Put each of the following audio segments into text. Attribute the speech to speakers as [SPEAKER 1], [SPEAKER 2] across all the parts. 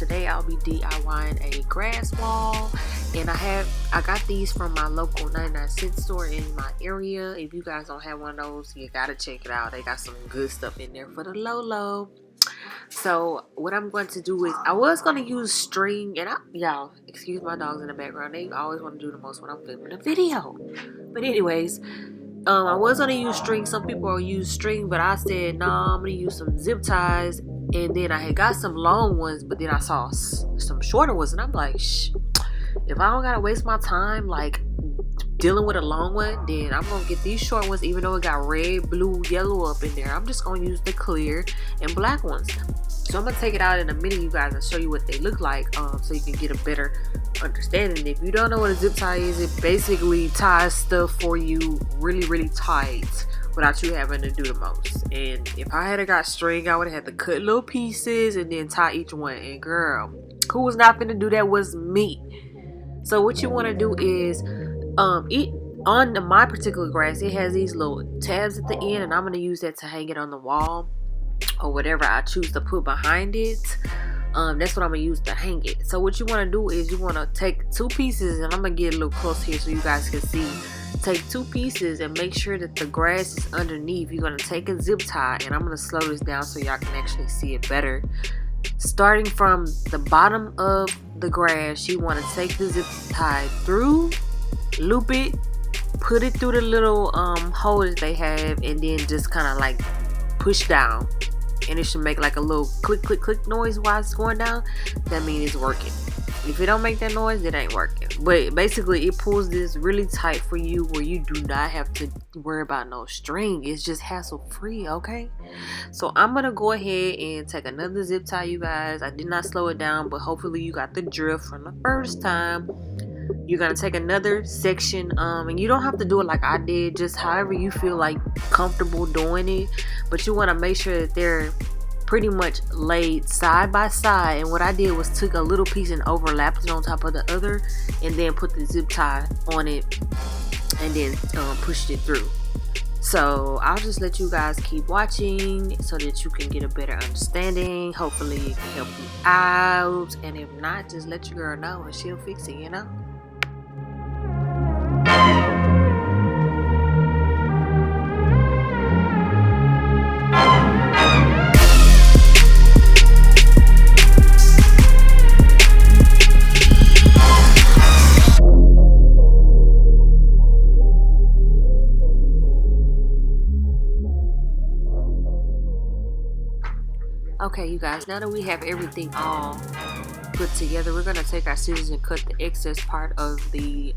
[SPEAKER 1] today I'll be DIYing a grass wall, and I got these from my local 99-cent store in my area. If you guys don't have one of those, you gotta check it out. They got some good stuff in there for the low. So what I'm going to do is, I was going to use string, and y'all, excuse my dogs in the background, they always want to do the most when I'm filming a video. But anyways, I was going to use string. Some people will use string, but I said, nah, I'm going to use some zip ties. And then I had got some long ones, but then I saw some shorter ones, and I'm like, if I don't got to waste my time, like, dealing with a long one, then I'm going to get these short ones, even though it got red, blue, yellow up in there. I'm just going to use the clear and black ones. So I'm going to take it out in a minute, you guys, and show you what they look like, so you can get a better understanding. If you don't know what a zip tie is, it basically ties stuff for you really tight without you having to do the most. And if I had got string, I would have had to cut little pieces and then tie each one. And girl, who was not finna do that was me. So what you want to do is, on my particular grass, it has these little tabs at the end, and I'm going to use that to hang it on the wall or whatever I choose to put behind it. That's what I'm going to use to hang it. So what you want to do is, you want to take two pieces, and I'm going to get a little close here so you guys can see. Take two pieces and make sure that the grass is underneath. You're going to take a zip tie, and I'm going to slow this down so y'all can actually see it better. Starting from the bottom of the grass, you want to take the zip tie through, loop it, put it through the little hole that they have, and then just kind of like push down, and it should make like a little click noise while it's going down. That means it's working. If it don't make that noise, it ain't working. But basically, it pulls this really tight for you, where you do not have to worry about no string. It's just hassle free, okay? So I'm gonna go ahead and take another zip tie, you guys. I did not slow it down, but hopefully you got the drift from the first time. You're gonna take another section, and you don't have to do it like I did, just however you feel like comfortable doing it. But you want to make sure that they're pretty much laid side by side. And what I did was took a little piece and overlapped it on top of the other, and then put the zip tie on it, and then pushed it through. So I'll just let you guys keep watching so that you can get a better understanding. Hopefully it can help you out, and if not, just let your girl know and she'll fix it, you know. Okay, you guys, now that we have everything all put together, we're going to take our scissors and cut the excess part of the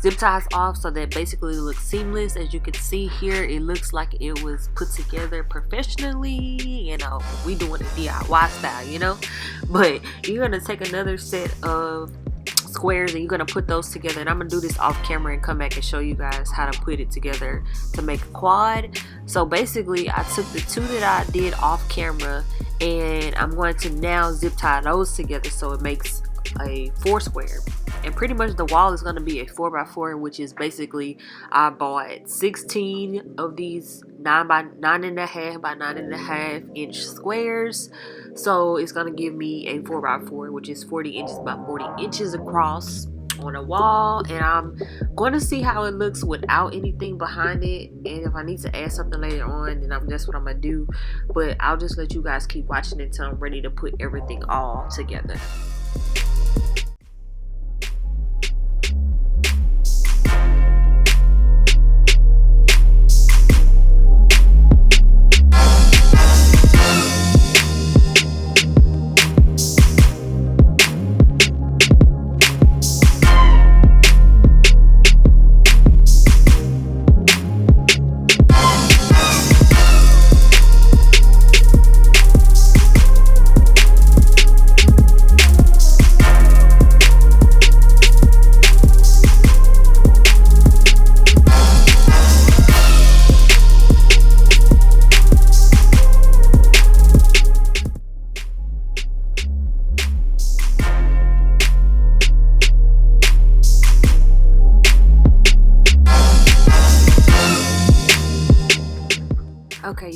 [SPEAKER 1] zip ties off, so that basically it looks seamless. As you can see here, it looks like it was put together professionally. You know, we doing it DIY style, you know. But you're going to take another set of squares, and you're going to put those together, and I'm going to do this off camera and come back and show you guys how to put it together to make a quad. So basically, I took the two that I did off camera, and I'm going to now zip tie those together so it makes a 4 square. And pretty much the wall is going to be a 4x4, which is basically, I bought 16 of these 9 by 9.5 by 9.5 inch squares. So it's going to give me a 4x4, which is 40 inches by 40 inches across on a wall. And I'm going to see how it looks without anything behind it, and if I need to add something later on, then that's what I'm going to do. But I'll just let you guys keep watching until I'm ready to put everything all together.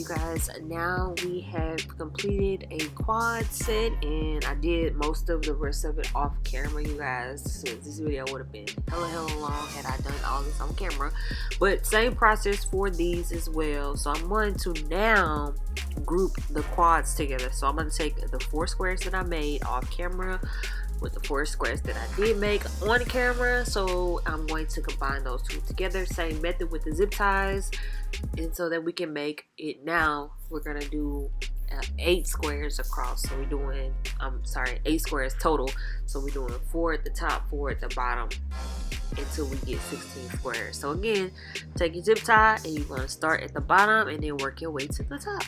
[SPEAKER 1] you guys, now we have completed a quad set, and I did most of the rest of it off camera, you guys, since this video would have been hella long had I done all this on camera. But same process for these as well. So I'm going to now group the quads together. So I'm going to take the 4 squares that I made off camera with the 4 squares that I did make on camera. So I'm going to combine those two together. Same method with the zip ties, and so that we can make it. Now we're gonna do 8 squares across. So we're doing 8 squares total. So we're doing 4 at the top, 4 at the bottom, until we get 16 squares. So again, take your zip tie and you're gonna start at the bottom and then work your way to the top.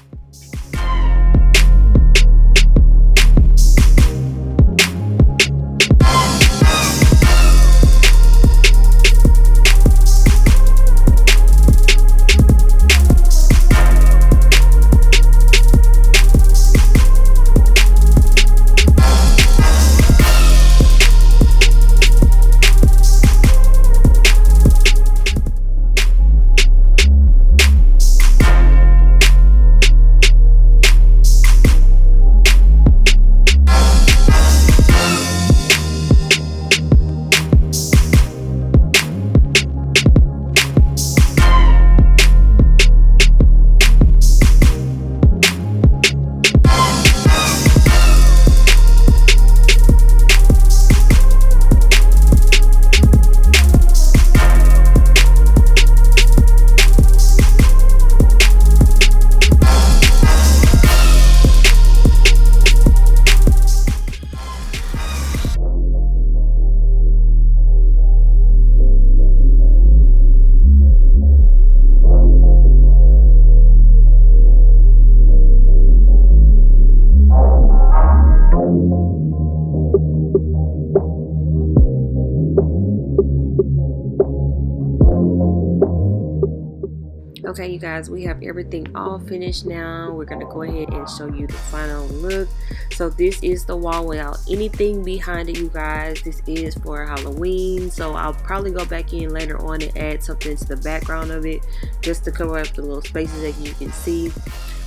[SPEAKER 1] Okay, you guys, we have everything all finished now. We're gonna go ahead and show you the final look. So this is the wall without anything behind it, you guys. This is for Halloween, so I'll probably go back in later on and add something to the background of it just to cover up the little spaces that you can see.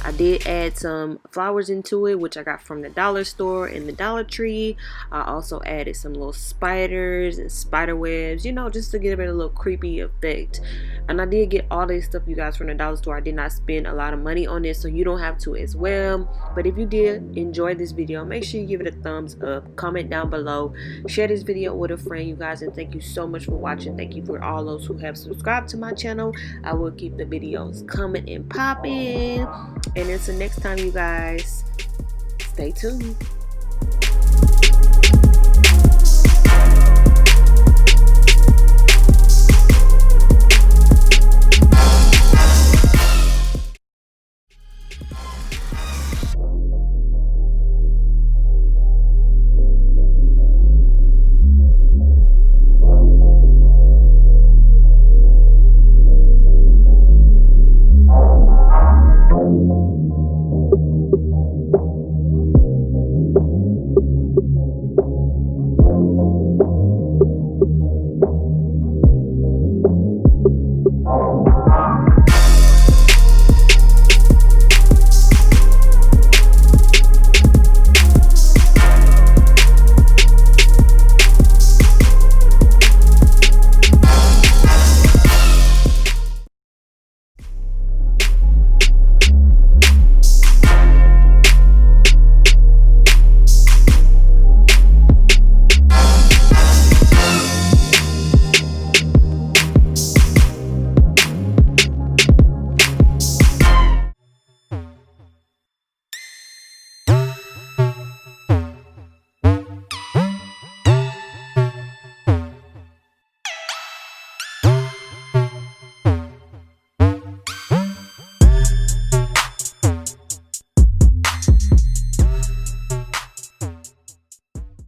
[SPEAKER 1] I did add some flowers into it, which I got from the dollar store and the Dollar Tree. I also added some little spiders and spider webs, you know, just to give it a little creepy effect. And I did get all this stuff, you guys, from the dollar store. I did not spend a lot of money on this, so you don't have to as well. But if you did enjoy this video, make sure you give it a thumbs up, comment down below, share this video with a friend, you guys, and thank you so much for watching. Thank you for all those who have subscribed to my channel. I will keep the videos coming and popping. And until next time, you guys, stay tuned.